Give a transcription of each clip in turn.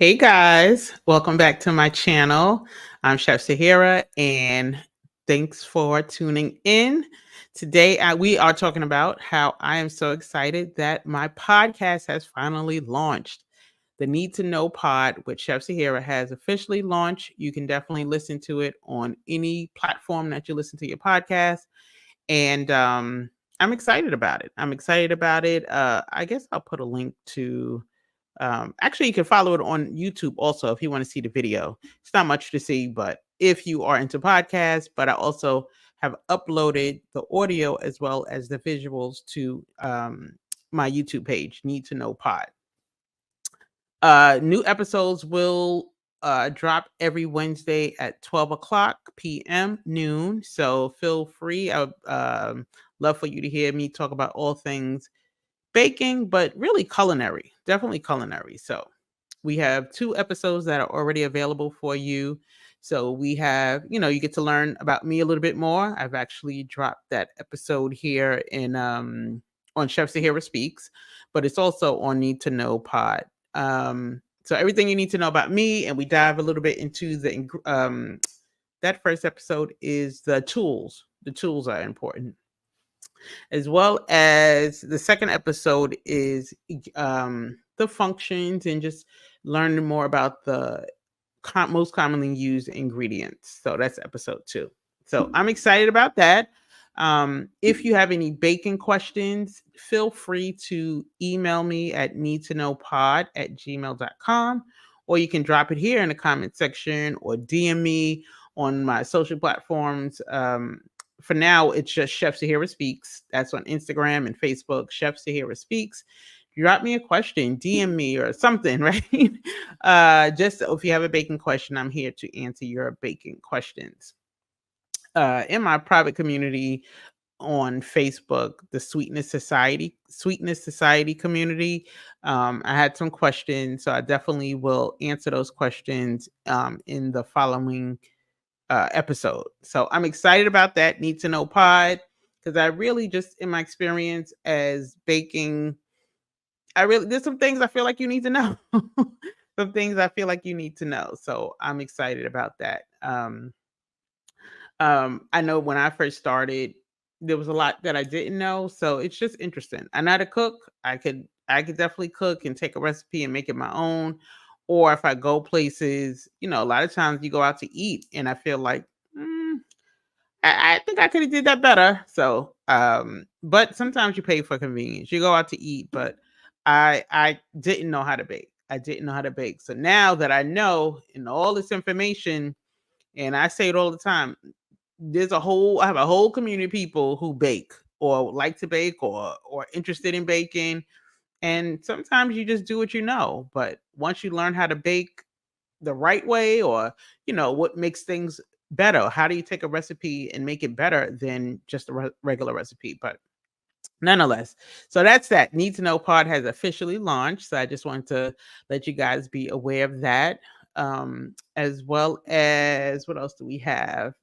Hey guys, welcome back to my channel. I'm Chef Sahira, and thanks for tuning in. Today, we are talking about how I am so excited that my podcast has finally launched. The Need to Know Pod with Chef Sahira has officially launched. You can definitely listen to it on any platform that you listen to your podcast, and I'm excited about it. I'm excited about it. I guess I'll put a link to actually, you can follow it on YouTube also if you want to see the video. It's not much to see, but if you are into podcasts, but I also have uploaded the audio as well as the visuals to my YouTube page, Need to Know Pod. New episodes will drop every Wednesday at 12 o'clock p.m. noon. So feel free. I would love for you to hear me talk about all things baking, but really culinary, definitely culinary. So we have two episodes that are already available for you. So we have, you get to learn about me a little bit more. I've actually dropped that episode here in on Chef Sahira Speaks, but it's also on Need to Know Pod. So everything you need to know about me, and we dive a little bit into that first episode is the tools. The tools are important, as well as the second episode is the functions and just learning more about the most commonly used ingredients. So that's episode 2. So I'm excited about that. If you have any baking questions, feel free to email me at needtoknowpod@gmail.com, or you can drop it here in the comment section or DM me on my social platforms. For now, it's just Chef Sahira Speaks. That's on Instagram and Facebook, Chef Sahira Speaks. Drop me a question, DM me or something, right? Just if you have a baking question, I'm here to answer your baking questions. In my private community on Facebook, the Sweetness Society community, I had some questions, so I definitely will answer those questions in the following episode. So I'm excited about that. Need to Know Pod, because I really just, in my experience as baking, there's some things I feel like you need to know. Some things I feel like you need to know. So I'm excited about that. I know when I first started, there was a lot that I didn't know. So it's just interesting. I know how to cook. I could definitely cook and take a recipe and make it my own. Or if I go places, a lot of times you go out to eat and I feel like, "Mm, I think I could have did that better." So, but sometimes you pay for convenience. You go out to eat, but I didn't know how to bake. I didn't know how to bake. So now that I know and all this information, and I say it all the time, I have a whole community of people who bake or like to bake or interested in baking. And sometimes you just do what you know. But once you learn how to bake the right way, or what makes things better, how do you take a recipe and make it better than just a regular recipe? But nonetheless, so that's that. Need to Know Pod has officially launched, so I just wanted to let you guys be aware of that. As well as, what else do we have?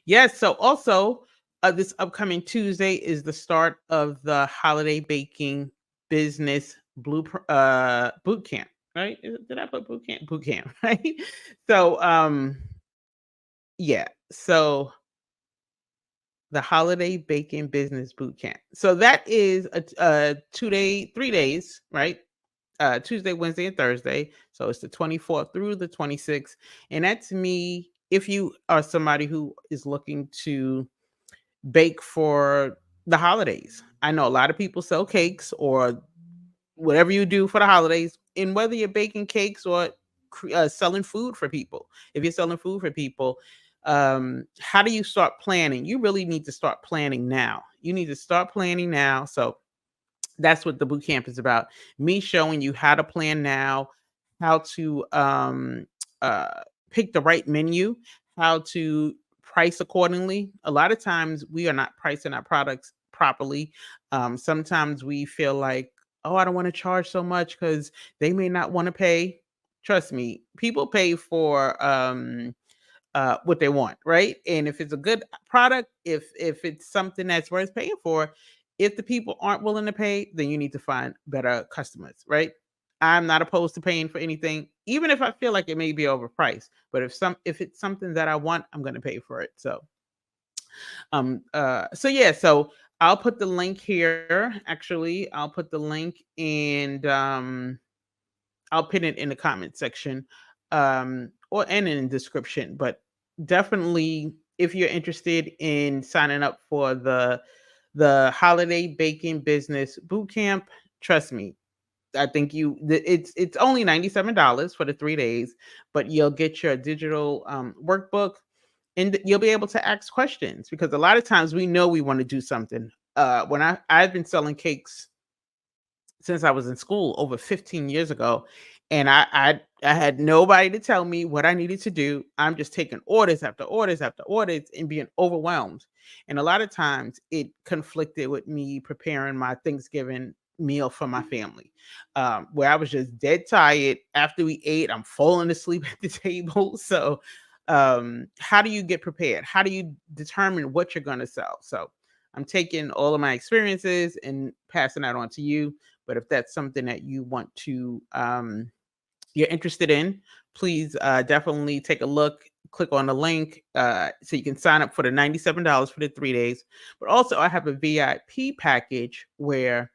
Yes, so also, this upcoming Tuesday is the start of the holiday baking business boot camp, right? Did I put boot camp? Boot camp, right? So, yeah. So the holiday baking business boot camp. So that is a 2 day, 3 days, right? Tuesday, Wednesday, and Thursday. So it's the 24th through the 26th. And that's me. If you are somebody who is looking to bake for the holidays, I know a lot of people sell cakes or whatever you do for the holidays, and whether you're baking cakes or selling food for people. If you're selling food for people, how do you start planning? You really need to start planning now. You need to start planning now. So that's what the boot camp is about. Me showing you how to plan now, how to uh, pick the right menu, how to price accordingly. A lot of times we are not pricing our products properly. Sometimes we feel like, oh, I don't want to charge so much because they may not want to pay. Trust me, people pay for what they want, right? And if it's a good product, if it's something that's worth paying for, if the people aren't willing to pay, then you need to find better customers, right? I'm not opposed to paying for anything, even if I feel like it may be overpriced. But if it's something that I want, I'm gonna pay for it. So yeah, so I'll put the link here. Actually, I'll put the link and I'll pin it in the comment section, or and in the description. But definitely, if you're interested in signing up for the holiday baking business boot camp, trust me, I think it's only $97 for the 3 days, but you'll get your digital workbook, and you'll be able to ask questions, because a lot of times we know we want to do something. When I've been selling cakes since I was in school over 15 years ago. And I had nobody to tell me what I needed to do. I'm just taking orders after orders after orders and being overwhelmed. And a lot of times it conflicted with me preparing my Thanksgiving meal for my family, where I was just dead tired. After we ate, I'm falling asleep at the table. So, how do you get prepared? How do you determine what you're going to sell? So, I'm taking all of my experiences and passing that on to you. But if that's something that you want to, you're interested in, please definitely take a look. Click on the link so you can sign up for the $97 for the 3 days. But also, I have a VIP package where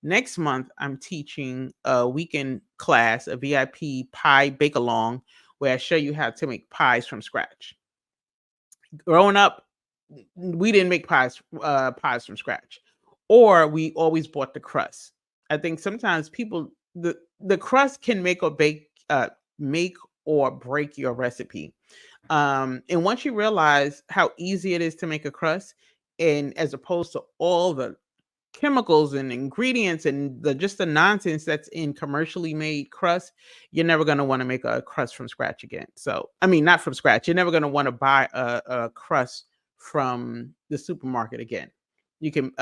next month I'm teaching a weekend class, a VIP pie bake along, where I show you how to make pies from scratch. Growing up, we didn't make pies from scratch, or we always bought the crust. I think sometimes people, the crust can make or break your recipe. And once you realize how easy it is to make a crust, and as opposed to all the chemicals and ingredients and just the nonsense that's in commercially made crust, you're never going to want to make a crust from scratch again. So, I mean, not from scratch. You're never going to want to buy a crust from the supermarket again. You can,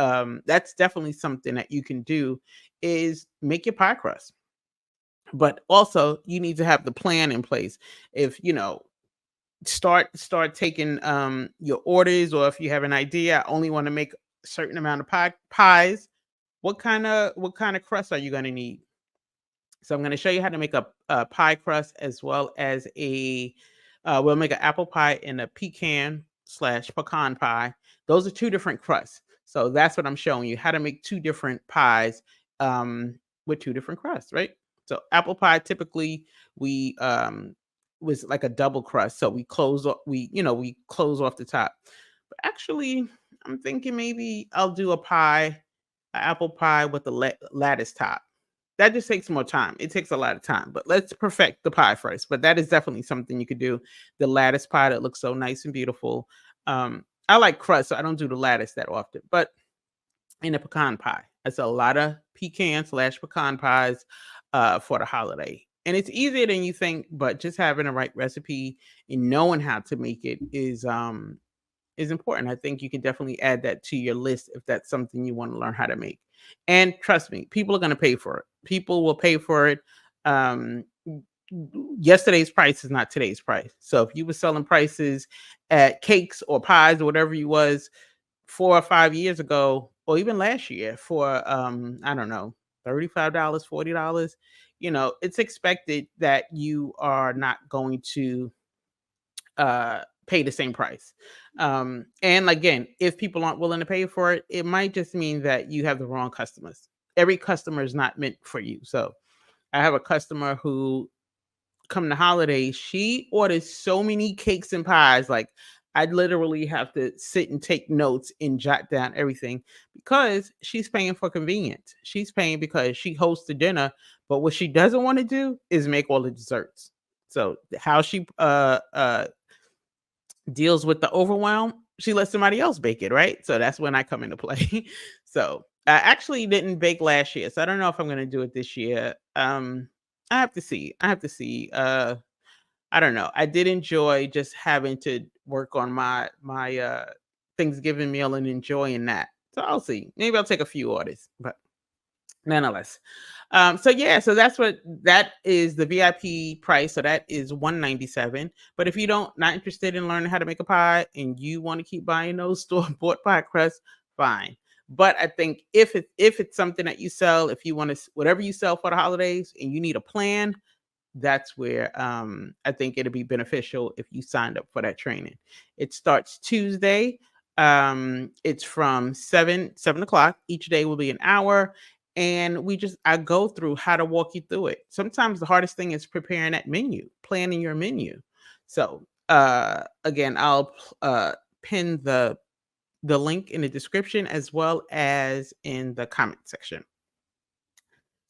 that's definitely something that you can do, is make your pie crust. But also, you need to have the plan in place. If you know, start taking your orders, or if you have an idea, I only want to make a certain amount of pies. What kind of crust are you going to need? So I'm going to show you how to make a pie crust, as well as we'll make an apple pie and a pecan/pecan pie. Those are two different crusts. So that's what I'm showing you, how to make two different pies, with two different crusts, right? So apple pie, typically we was like a double crust. So we close off the top. But actually, I'm thinking maybe I'll do apple pie with the lattice top. That just takes more time. It takes a lot of time, but let's perfect the pie first. But that is definitely something you could do. The lattice pie that looks so nice and beautiful. I like crust, so I don't do the lattice that often. But in a pecan pie, I sell a lot of pecan/pecan pies for the holiday. And it's easier than you think, but just having the right recipe and knowing how to make it is important. I think you can definitely add that to your list if that's something you want to learn how to make. And trust me, people are going to pay for it. People will pay for it. Um, Yesterday's price is not today's price. So if you were selling prices at cakes or pies or whatever you was 4 or 5 years ago, or even last year, for I don't know, $35, $40, it's expected that you are not going to pay the same price. And again, if people aren't willing to pay for it, it might just mean that you have the wrong customers. Every customer is not meant for you. So I have a customer who, come the holidays, she orders so many cakes and pies. Like, I literally have to sit and take notes and jot down everything, because she's paying for convenience. She's paying because she hosts the dinner, but what she doesn't want to do is make all the desserts. So how she deals with the overwhelm, she lets somebody else bake it, right? So that's when I come into play. So I actually didn't bake last year, so I don't know if I'm going to do it this year. I have to see. I have to see. I don't know. I did enjoy just having to work on my Thanksgiving meal and enjoying that. So I'll see. Maybe I'll take a few orders, but nonetheless. So yeah, so that is the VIP price. So that is 197. But if you don't not interested in learning how to make a pie and you want to keep buying those store bought pie crusts, fine. But I think if it's something that you sell, if you want to, whatever you sell for the holidays and you need a plan, that's where I think it'll be beneficial if you signed up for that training. It starts Tuesday. It's from 7 o'clock. Each day will be an hour. And I go through how to walk you through it. Sometimes the hardest thing is preparing that menu, planning your menu. So again, I'll pin the link in the description as well as in the comment section.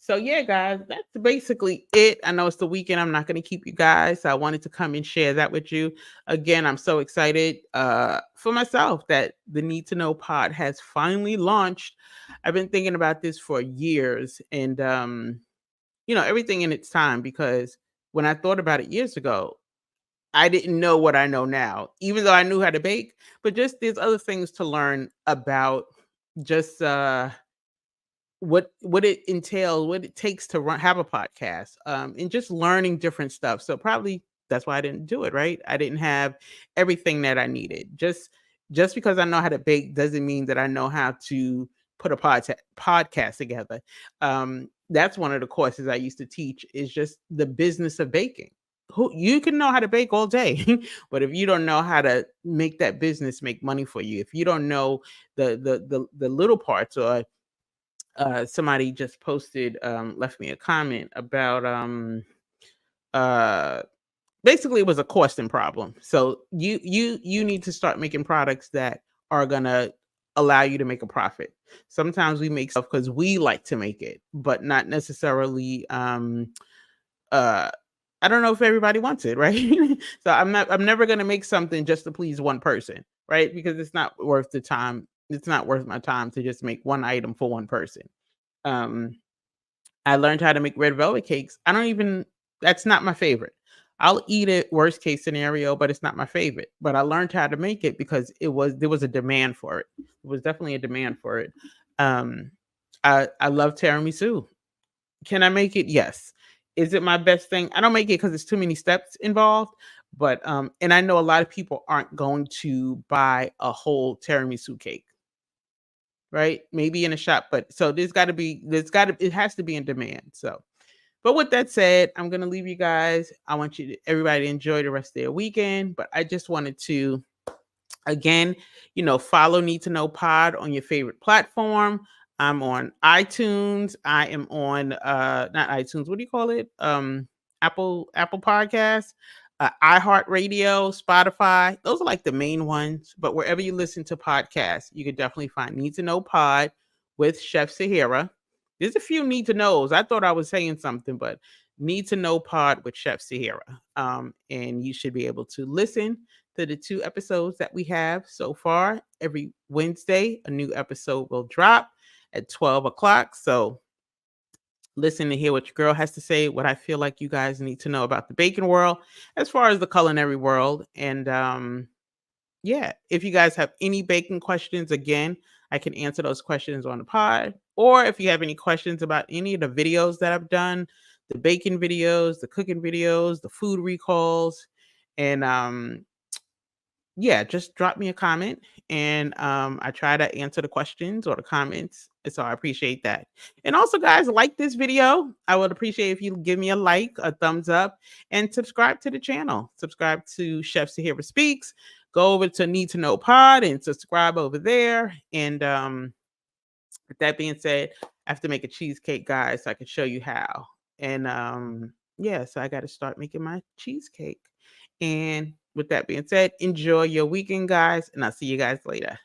So yeah, guys, that's basically it. I know it's the weekend. I'm not going to keep you guys. I wanted to come and share that with you. Again, I'm so excited for myself that the Need to Know pod has finally launched. I've been thinking about this for years, and everything in its time, because when I thought about it years ago, I didn't know what I know now, even though I knew how to bake, but just there's other things to learn about, just what it entails, what it takes to have a podcast, and just learning different stuff. So probably that's why I didn't do it, right? I didn't have everything that I needed. Just because I know how to bake doesn't mean that I know how to put a podcast together. That's one of the courses I used to teach, is just the business of baking. Who You can know how to bake all day, but if you don't know how to make that business make money for you, if you don't know the little parts, or somebody just posted, left me a comment about, uh basically it was a costing problem. So you need to start making products that are gonna allow you to make a profit. Sometimes we make stuff because we like to make it, but not necessarily, uh I don't know if everybody wants it, right? So I'm never gonna make something just to please one person, right? Because it's not worth the time. It's not worth my time to just make one item for one person. um I learned how to make red velvet cakes. I don't even That's not my favorite. I'll eat it, worst case scenario, but it's not my favorite. But I learned how to make it because there was a demand for it. There was definitely a demand for it. Um, I love tiramisu. Can I make it? Yes. Is it my best thing? I don't make it because there's too many steps involved. But and I know a lot of people aren't going to buy a whole tiramisu cake, right? Maybe in a shop, but so it has to be in demand. So, but with that said, I'm gonna leave you guys. I want everybody to enjoy the rest of their weekend. But I just wanted to, again, follow Need to Know Pod on your favorite platform. I'm on iTunes. I am on not iTunes. What do you call it? Apple Podcasts, iHeartRadio, Spotify. Those are like the main ones. But wherever you listen to podcasts, you can definitely find Need to Know Pod with Chef Sahara. There's a few Need to Knows. I thought I was saying something, but Need to Know Pod with Chef Sahara. And you should be able to listen to the 2 episodes that we have so far. Every Wednesday, a new episode will drop at 12 o'clock. So listen to hear what your girl has to say, what I feel like you guys need to know about the baking world, as far as the culinary world. And yeah, if you guys have any baking questions, again, I can answer those questions on the pod. Or if you have any questions about any of the videos that I've done, the baking videos, the cooking videos, the food recalls, and yeah, just drop me a comment, and I try to answer the questions or the comments. And so I appreciate that. And also, guys, like this video. I would appreciate if you give me a like, a thumbs up, and subscribe to the channel. Subscribe to Chef Sahara Speaks. Go over to Need to Know Pod and subscribe over there. And with that being said, I have to make a cheesecake, guys, so I can show you how. And yeah, so I got to start making my cheesecake. And with that being said, enjoy your weekend, guys, and I'll see you guys later.